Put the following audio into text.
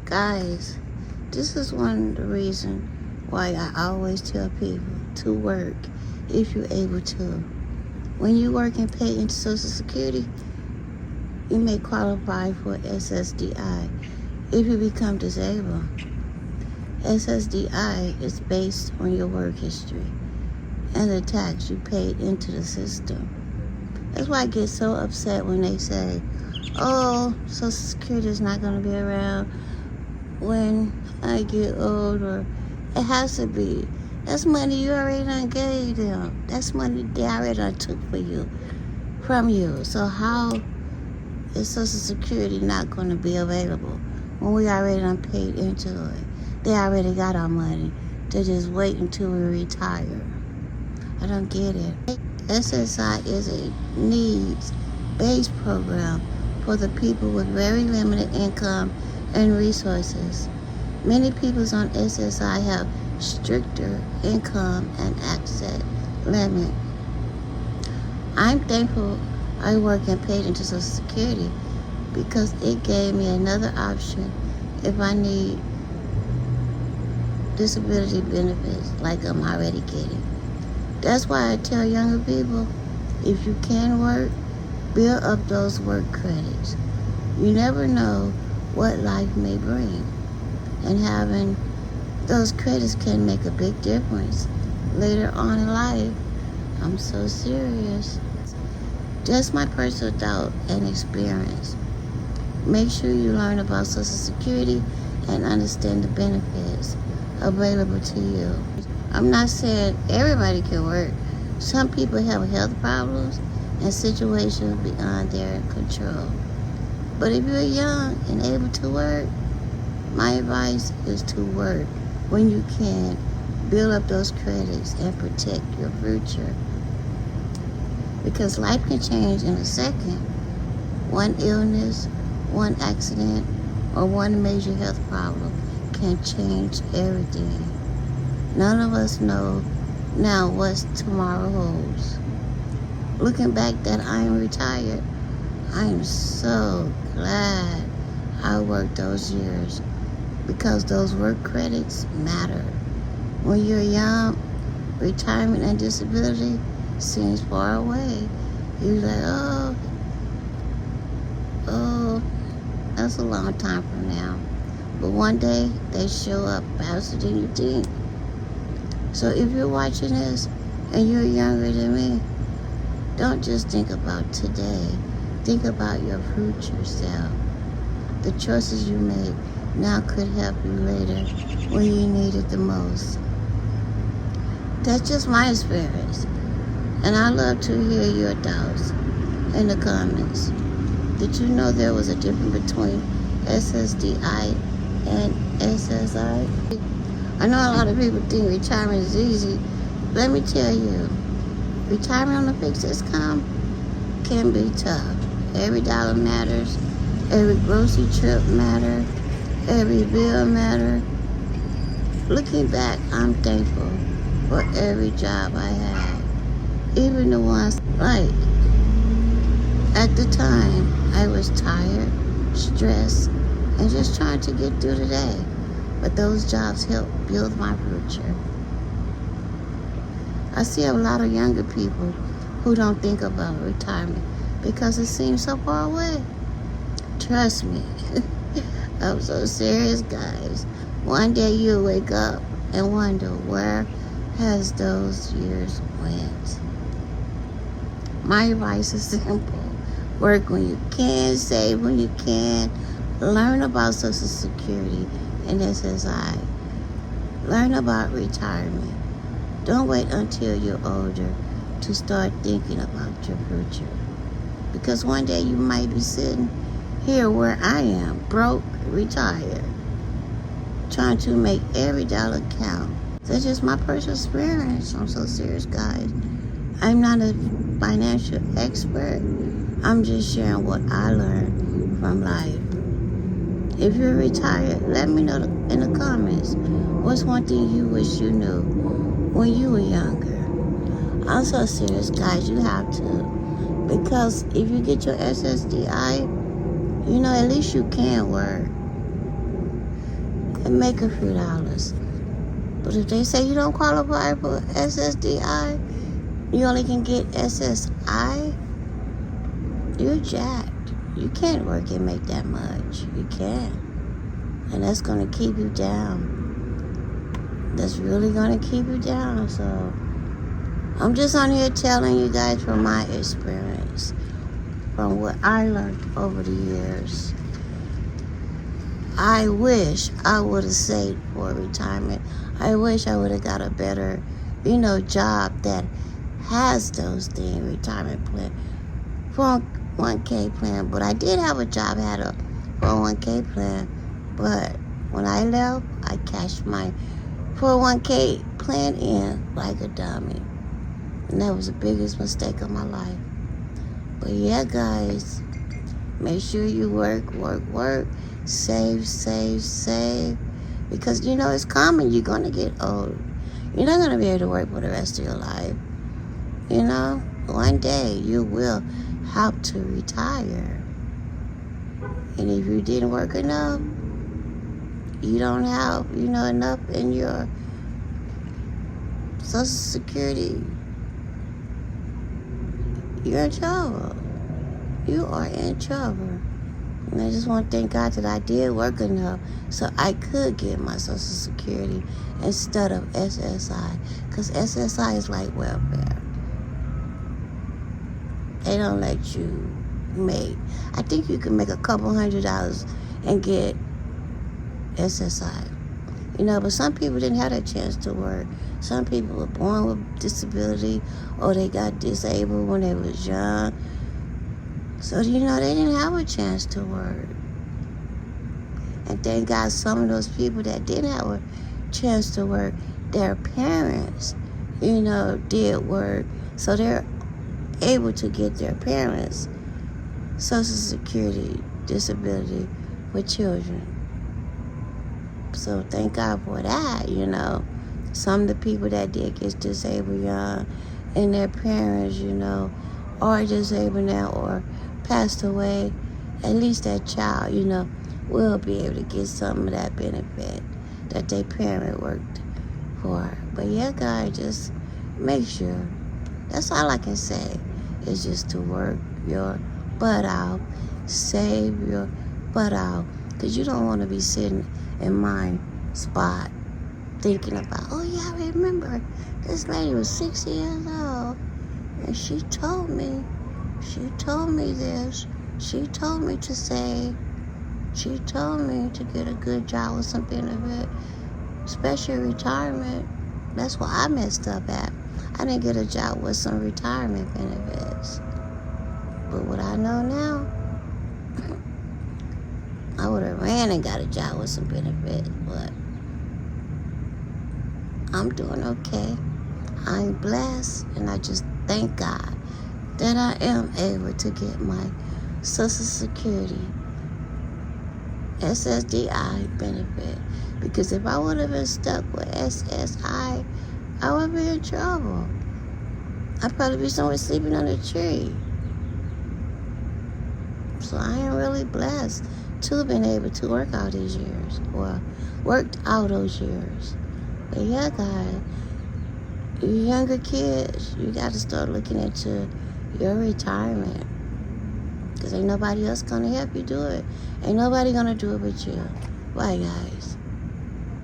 Guys, this is one of the reasons why I always tell people to work if you're able to. When you work and pay into Social Security, you may qualify for ssdi if you become disabled. ssdi is based on your work history and the tax you paid into the system. That's why I get so upset when they say, oh, Social Security is not going to be around when I get old, or it has to be. That's money you already done gave them. That's money they already done took from you. So how is Social Security not going to be available when we already done paid into it? They already got our money. They just wait until we retire. I don't get it. SSI is a needs-based program for the people with very limited income and resources. Many people on SSI have stricter income and asset limit. I'm thankful I work and paid into Social Security because it gave me another option if I need disability benefits like I'm already getting. That's why I tell younger people, if you can work, build up those work credits. You never know what life may bring, and having those credits can make a big difference later on in life. I'm so serious. Just my personal thought and experience. Make sure you learn about Social Security and understand the benefits available to you. I'm not saying everybody can work. Some people have health problems and situations beyond their control. But if you're young and able to work, my advice is to work when you can. Build up those credits and protect your future. Because life can change in a second. One illness, one accident, or one major health problem can change everything. None of us know now what tomorrow holds. Looking back that I am retired, I am so glad I worked those years because those work credits matter. When you're young, retirement and disability seems far away. You're like, oh, that's a long time from now. But one day, they show up faster than you think. So if you're watching this and you're younger than me, don't just think about today. Think about your future self. The choices you make now could help you later when you need it the most. That's just my experience. And I love to hear your thoughts in the comments. Did you know there was a difference between ssdi and SSI? I know a lot of people think retirement is easy. Let me tell you, retirement on a fixed income can be tough. Every dollar matters. Every grocery trip matters. Every bill matters. Looking back, I'm thankful for every job I had. Even the ones like, at the time, I was tired, stressed, and just trying to get through the day. But those jobs help build my future. I see a lot of younger people who don't think about retirement because it seems so far away. Trust me, I'm so serious, guys. One day you'll wake up and wonder, where has those years went? My advice is simple. Work when you can, save when you can, learn about Social Security and SSI. Learn about retirement. Don't wait until you're older to start thinking about your future. Because one day you might be sitting here where I am, broke, retired, trying to make every dollar count. That's just my personal experience. I'm so serious, guys. I'm not a financial expert. I'm just sharing what I learned from life. If you're retired, let me know in the comments. What's one thing you wish you knew when you were younger? I'm so serious, guys. You have to. Because if you get your SSDI, at least you can work. and make a few dollars. But if they say you don't qualify for SSDI, you only can get SSI, you're jacked. You can't work and make that much. You can't. And that's going to keep you down. That's really going to keep you down. So I'm just on here telling you guys from my experience, from what I learned over the years. I wish I would have saved for retirement. I wish I would have got a better, job that has those things, retirement plan, 401k plan. But I did have a job, had a 401k plan. But when I left, I cashed my 401k plan in like a dummy. And that was the biggest mistake of my life. But yeah, guys, make sure you work, save. Because, it's common. You're going to get old. You're not going to be able to work for the rest of your life. One day you will have to retire. And if you didn't work enough, you don't have, enough in your Social Security, you're in trouble. You are in trouble. And I just want to thank God that I did work enough so I could get my Social Security instead of SSI. Because SSI is like welfare. They don't let you make. I think you can make a couple $100 and get SSI. But some people didn't have that chance to work. Some people were born with disability or they got disabled when they was young. So, they didn't have a chance to work. And thank God some of those people that didn't have a chance to work, their parents, did work. So they're able to get their parents Social Security disability for children. So thank God for that, Some of the people that did get disabled young and their parents, are disabled now or passed away, at least that child, will be able to get some of that benefit that their parent worked for. But yeah, guys, just make sure. That's all I can say, is just to work your butt out, save your butt out, because you don't want to be sitting in my spot thinking about, oh yeah, I remember this lady was 60 years old and she told me this, she told me to save, she told me to get a good job with some benefit, especially retirement. That's what I messed up at. I didn't get a job with some retirement benefits. But what I know now, I would have ran and got a job with some benefits, but I'm doing okay. I'm blessed, and I just thank God that I am able to get my Social Security SSDI benefit. Because if I would have been stuck with SSI, I would be in trouble. I'd probably be somewhere sleeping under a tree. So I am really blessed to have been able to work all these years, or worked out those years. But yeah, guys, you younger kids, you got to start looking into your retirement, because ain't nobody else going to help you do it. Ain't nobody going to do it but you. Bye, guys.